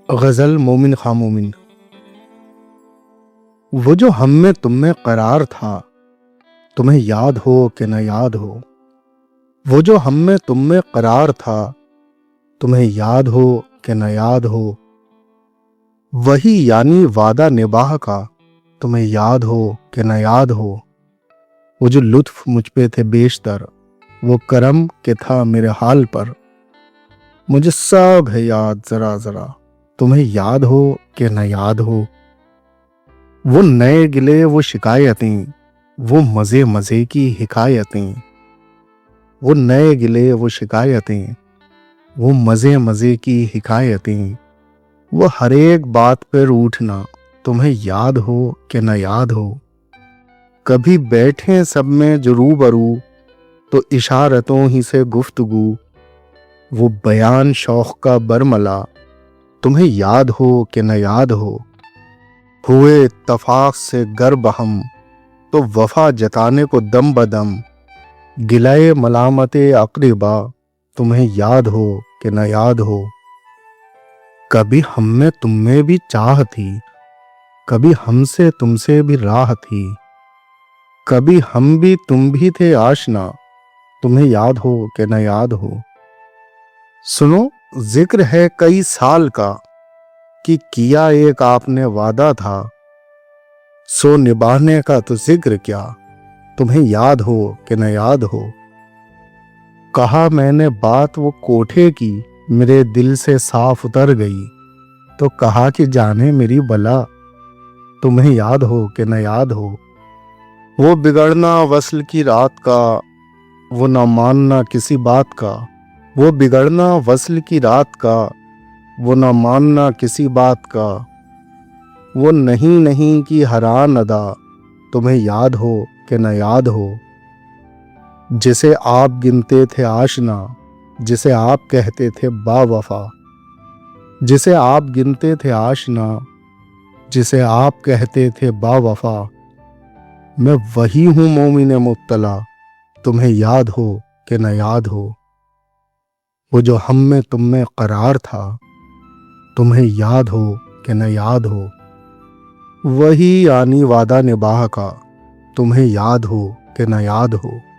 غزل مومن خواہ مومن۔ وہ جو ہم میں تم میں قرار تھا، تمہیں یاد ہو کہ نہ یاد ہو۔ وہ جو ہم میں تم میں قرار تھا، تمہیں یاد ہو کہ نہ یاد ہو۔ وہی یعنی وعدہ نباہ کا، تمہیں یاد ہو کہ نہ یاد ہو۔ وہ جو لطف مجھ پہ تھے بیشتر، وہ کرم کہ تھا میرے حال پر۔ مجھے سب ہے یاد ذرا ذرا، تمہیں یاد ہو کہ نہ یاد ہو۔ وہ نئے گلے وہ شکایتیں، وہ مزے مزے کی حکایتیں۔ وہ نئے گلے وہ شکایتیں، وہ مزے مزے کی حکایتیں۔ وہ ہر ایک بات پہ روٹھنا، تمہیں یاد ہو کہ نہ یاد ہو۔ کبھی بیٹھیں سب میں جو روبرو، تو اشارتوں ہی سے گفتگو۔ وہ بیان شوق کا برملا، تمہیں یاد ہو کہ نہ یاد ہو۔ ہوئے اتفاق سے گر بہم، تو وفا جتانے کو دم بدم۔ گلائے ملامت اقربا، تمہیں یاد ہو کہ نہ یاد ہو۔ کبھی ہم میں تم میں بھی چاہ تھی، کبھی ہم سے تم سے بھی راہ تھی۔ کبھی ہم بھی تم بھی تھے آشنا، تمہیں یاد ہو کہ نہ یاد ہو۔ سنو ذکر ہے کئی سال کا، کہ کیا ایک آپ نے وعدہ تھا۔ سو نبھانے کا تو ذکر کیا، تمہیں یاد ہو کہ نہ یاد ہو۔ کہا میں نے بات وہ کوٹھے کی، میرے دل سے صاف اتر گئی۔ تو کہا کہ جانے میری بلا، تمہیں یاد ہو کہ نہ یاد ہو۔ وہ بگڑنا وصل کی رات کا، وہ نہ ماننا کسی بات کا۔ وہ بگڑنا وصل کی رات کا، وہ نہ ماننا کسی بات کا۔ وہ نہیں نہیں کی حران ادا، تمہیں یاد ہو کہ نہ یاد ہو۔ جسے آپ گنتے تھے آشنا، جسے آپ کہتے تھے با وفا۔ جسے آپ گنتے تھے آشنا، جسے آپ کہتے تھے با وفا۔ میں وہی ہوں مومن مبتلا، تمہیں یاد ہو کہ نہ یاد ہو۔ وہ جو ہم میں تم میں قرار تھا، تمہیں یاد ہو کہ نہ یاد ہو۔ وہی یعنی وعدہ نباہ کا، تمہیں یاد ہو کہ نہ یاد ہو۔